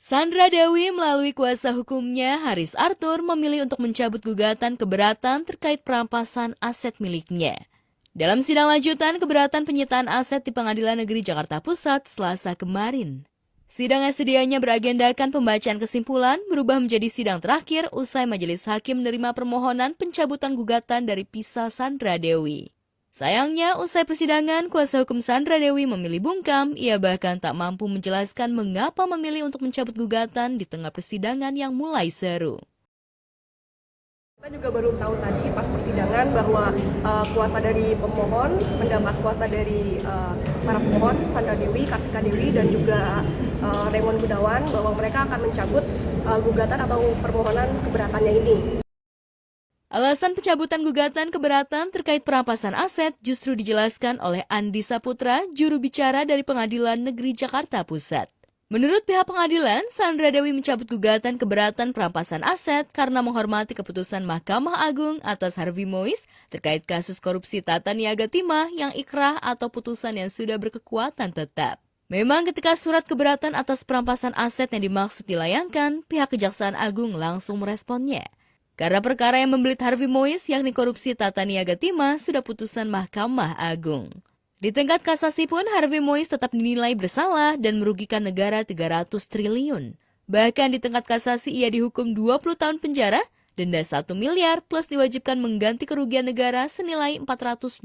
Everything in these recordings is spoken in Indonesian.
Sandra Dewi melalui kuasa hukumnya, Haris Arthur, memilih untuk mencabut gugatan keberatan terkait perampasan aset miliknya. Dalam sidang lanjutan keberatan penyitaan aset di Pengadilan Negeri Jakarta Pusat Selasa kemarin. Sidang yang sedianya beragendakan pembacaan kesimpulan berubah menjadi sidang terakhir usai majelis hakim menerima permohonan pencabutan gugatan dari pihak Sandra Dewi. Sayangnya, usai persidangan, kuasa hukum Sandra Dewi memilih bungkam. Ia bahkan tak mampu menjelaskan mengapa memilih untuk mencabut gugatan di tengah persidangan yang mulai seru. Kita juga baru tahu tadi pas persidangan bahwa kuasa dari pemohon mendapat kuasa dari para pemohon, Sandra Dewi, Kartika Dewi, dan juga Raymond Gunawan, bahwa mereka akan mencabut gugatan atau permohonan keberatannya ini. Alasan pencabutan gugatan keberatan terkait perampasan aset justru dijelaskan oleh Andi Saputra, juru bicara dari Pengadilan Negeri Jakarta Pusat. Menurut pihak pengadilan, Sandra Dewi mencabut gugatan keberatan perampasan aset karena menghormati keputusan Mahkamah Agung atas Harvey Mois terkait kasus korupsi tata niaga timah yang ikrah atau putusan yang sudah berkekuatan tetap. Memang ketika surat keberatan atas perampasan aset yang dimaksud dilayangkan, pihak Kejaksaan Agung langsung meresponnya. Karena perkara yang membelit Harvey Mois yakni korupsi tata niaga timah sudah putusan Mahkamah Agung. Di tingkat kasasi pun Harvey Mois tetap dinilai bersalah dan merugikan negara 300 triliun. Bahkan di tingkat kasasi ia dihukum 20 tahun penjara, denda 1 miliar plus diwajibkan mengganti kerugian negara senilai 420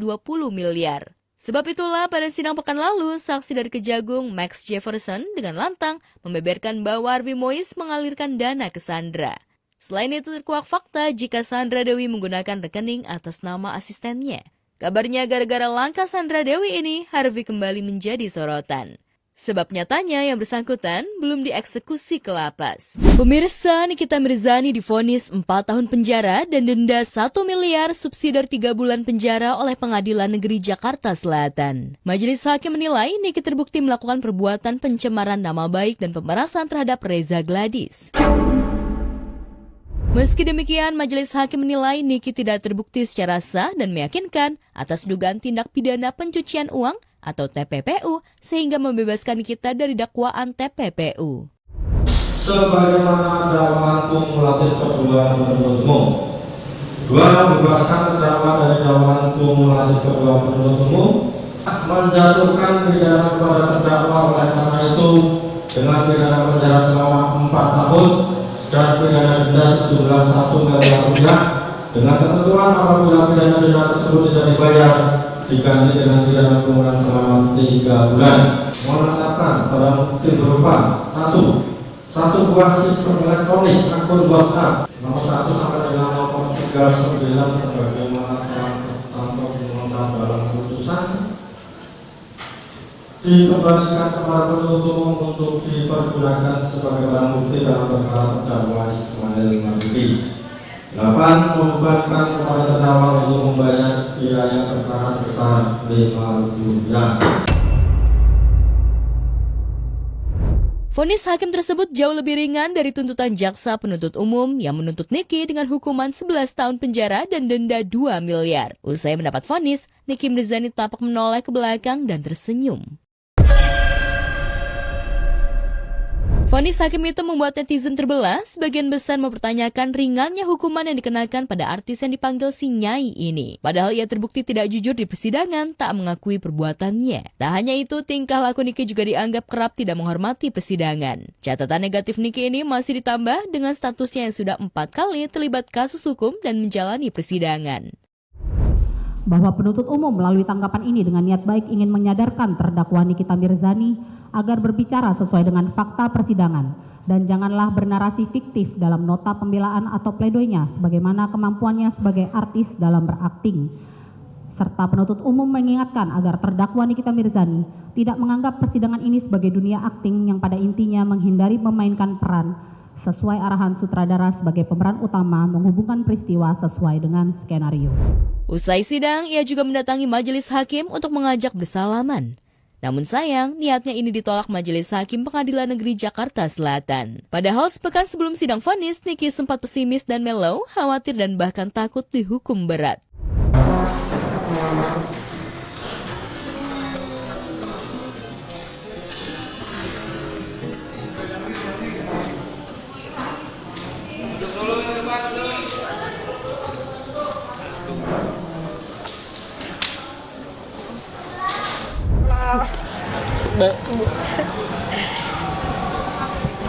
miliar. Sebab itulah pada sidang pekan lalu, saksi dari Kejagung Max Jefferson dengan lantang membeberkan bahwa Harvey Mois mengalirkan dana ke Sandra. Selain itu terkuak fakta jika Sandra Dewi menggunakan rekening atas nama asistennya. Kabarnya gara-gara langkah Sandra Dewi ini, Harvey kembali menjadi sorotan. Sebab nyatanya yang bersangkutan belum dieksekusi ke lapas. Pemirsa, Nikita Mirzani divonis 4 tahun penjara dan denda 1 miliar subsidi 3 bulan penjara oleh Pengadilan Negeri Jakarta Selatan. Majelis hakim menilai Niki terbukti melakukan perbuatan pencemaran nama baik dan pemerasan terhadap Reza Gladys. Meski demikian, majelis hakim menilai Niki tidak terbukti secara sah dan meyakinkan atas dugaan tindak pidana pencucian uang atau TPPU sehingga membebaskan Nikita dari dakwaan TPPU. Sebagaimana dakwaan kumulatif kedua penuntut umum, membebaskan terdakwa dari dakwaan kumulatif kedua penuntut umum, menjatuhkan pidana kepada terdakwa oleh karena itu dengan pidana penjara selama 4 tahun dan pidana denda sejumlah 1 miliar rupiah dengan ketentuan apabila pidana denda tersebut tidak dibayar diganti dengan pidana kurungan selama 3 bulan. Menetapkan barang bukti berupa 1 buah sistem elektronik akun WhatsApp nomor 1 sampai dengan nomor 39 sebagaimana telah tercantum dalam putusan dikembalikan kepada penuntut umum untuk dipergunakan sebagai barang bukti dalam perkara terdakwa Ismail Marzuki. 8. Membebankan kepada terdakwa untuk membayar biaya perkara sebesar Rp5.000. Vonis hakim tersebut jauh lebih ringan dari tuntutan jaksa penuntut umum yang menuntut Niki dengan hukuman 11 tahun penjara dan denda 2 miliar. Usai mendapat vonis, Niki Mirzani tampak menoleh ke belakang dan tersenyum. Vonis hakim itu membuat netizen terbelah, sebagian besar mempertanyakan ringannya hukuman yang dikenakan pada artis yang dipanggil si Nyai ini. Padahal ia terbukti tidak jujur di persidangan, tak mengakui perbuatannya. Tak hanya itu, tingkah laku Niki juga dianggap kerap tidak menghormati persidangan. Catatan negatif Niki ini masih ditambah dengan statusnya yang sudah 4 kali terlibat kasus hukum dan menjalani persidangan. Bahwa penuntut umum melalui tanggapan ini dengan niat baik ingin menyadarkan terdakwa Nikita Mirzani agar berbicara sesuai dengan fakta persidangan dan janganlah bernarasi fiktif dalam nota pembelaan atau pledoinya sebagaimana kemampuannya sebagai artis dalam berakting. Serta penuntut umum mengingatkan agar terdakwa Nikita Mirzani tidak menganggap persidangan ini sebagai dunia akting yang pada intinya menghindari memainkan peran sesuai arahan sutradara sebagai pemeran utama menghubungkan peristiwa sesuai dengan skenario. Usai sidang, ia juga mendatangi majelis hakim untuk mengajak bersalaman. Namun sayang, niatnya ini ditolak majelis hakim Pengadilan Negeri Jakarta Selatan. Padahal sepekan sebelum sidang vonis, Niki sempat pesimis dan melau, khawatir dan bahkan takut dihukum berat.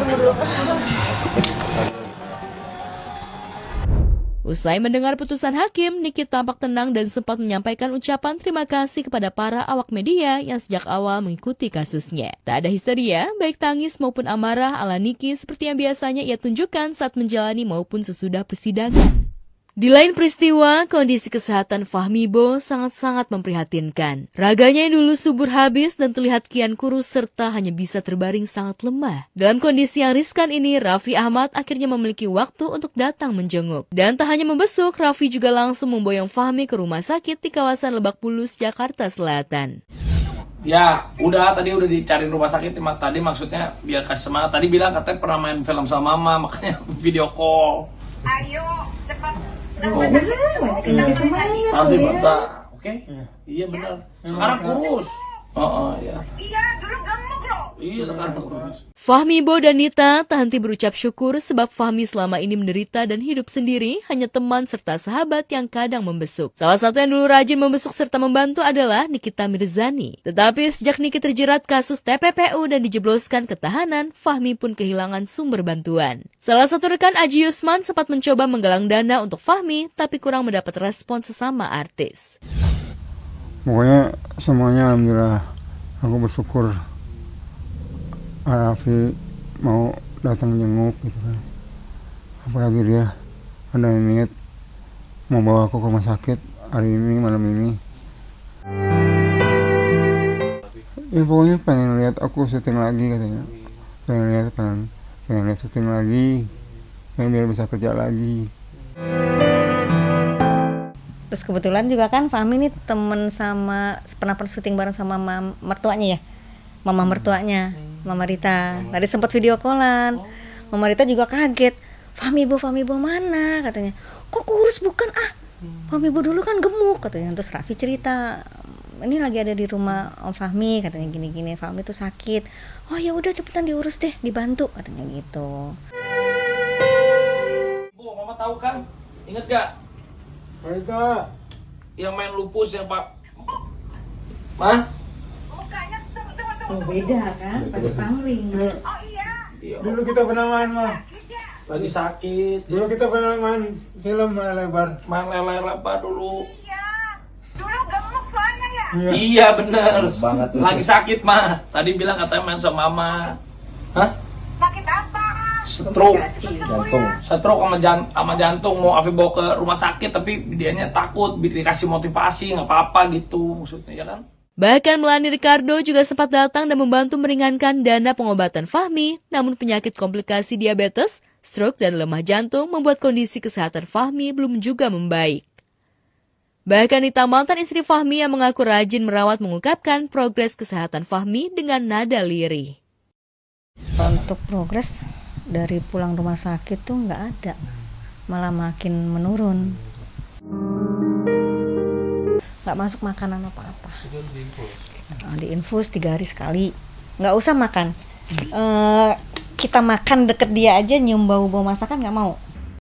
tunggu dulu. Usai mendengar putusan hakim, Niki tampak tenang dan sempat menyampaikan ucapan terima kasih kepada para awak media yang sejak awal mengikuti kasusnya. Tak ada histeria, baik tangis maupun amarah ala Niki seperti yang biasanya ia tunjukkan saat menjalani maupun sesudah persidangan. Di lain peristiwa, kondisi kesehatan Fahmi Bo sangat-sangat memprihatinkan. Raganya yang dulu subur habis dan terlihat kian kurus serta hanya bisa terbaring sangat lemah. Dalam kondisi yang riskan ini, Raffi Ahmad akhirnya memiliki waktu untuk datang menjenguk. Dan tak hanya membesuk, Raffi juga langsung memboyong Fahmi ke rumah sakit di kawasan Lebak Bulus, Jakarta Selatan. Ya, tadi udah dicariin rumah sakit. Tadi maksudnya biar kasih semangat. Tadi bilang katanya pernah main film sama mama, makanya video call. Ayo, cepat. Kita semangat. Nanti mata, oke? Iya benar. Sekarang kurus. Ya. Iya, dulu gemuk loh. Iya, sekarang kurus. Fahmi Bo dan Nita tak henti berucap syukur sebab Fahmi selama ini menderita dan hidup sendiri hanya teman serta sahabat yang kadang membesuk. Salah satu yang dulu rajin membesuk serta membantu adalah Nikita Mirzani. Tetapi sejak Niki terjerat kasus TPPU dan dijebloskan ke tahanan, Fahmi pun kehilangan sumber bantuan. Salah satu rekan Aji Yusman sempat mencoba menggalang dana untuk Fahmi, tapi kurang mendapat respon sesama artis. Pokoknya semuanya alhamdulillah, aku bersyukur Raffi mau datang jenguk gitu kan. Apalagi dia ada niat mau bawa aku ke rumah sakit hari ini, malam ini. Ya pokoknya pengen lihat aku syuting lagi katanya. Pengen lihat syuting lagi, biar bisa kerja lagi. Terus kebetulan juga kan Fahmi ini temen sama, pernah syuting bareng sama mertuanya ya, mama mertuanya, Mama Rita. Tadi sempat video callan, Mama Rita juga kaget, Fahmi Bo mana katanya, kok kurus bukan Fahmi Bo dulu kan gemuk katanya. Terus Raffi cerita, ini lagi ada di rumah Om Fahmi katanya gini-gini, Fahmi tuh sakit. Oh ya udah cepetan diurus deh, dibantu katanya gitu. Bu, Mama tahu kan? Ingat gak? Mereka Yang main lupus yang Pak. Mah? Mukanya tunggu. Beda kan, pasti pangling. Oh iya, Iya. dulu kita pernah main mah. Lagi sakit. Dulu kita pernah main film lebar. Main lebar dulu. iya. Dulu gemuk soalnya ya. Iya bener. Lagi sakit mah. Tadi bilang katanya main sama Mama. Hah? Sakit apa? Stroke. Stroke sama jantung. Mau Afi bawa ke rumah sakit tapi dianya takut. Dikasih motivasi nggak apa-apa gitu maksudnya ya kan. Bahkan Melani Ricardo juga sempat datang dan membantu meringankan dana pengobatan Fahmi, namun penyakit komplikasi diabetes, stroke, dan lemah jantung membuat kondisi kesehatan Fahmi belum juga membaik. Bahkan Nita, mantan istri Fahmi yang mengaku rajin merawat, mengungkapkan progres kesehatan Fahmi dengan nada lirih. Untuk progres dari pulang rumah sakit tuh nggak ada, malah makin menurun. Nggak masuk makanan apa-apa. Diinfus 3 hari sekali. Nggak usah makan. Kita makan deket dia aja nyium bau masakan nggak mau.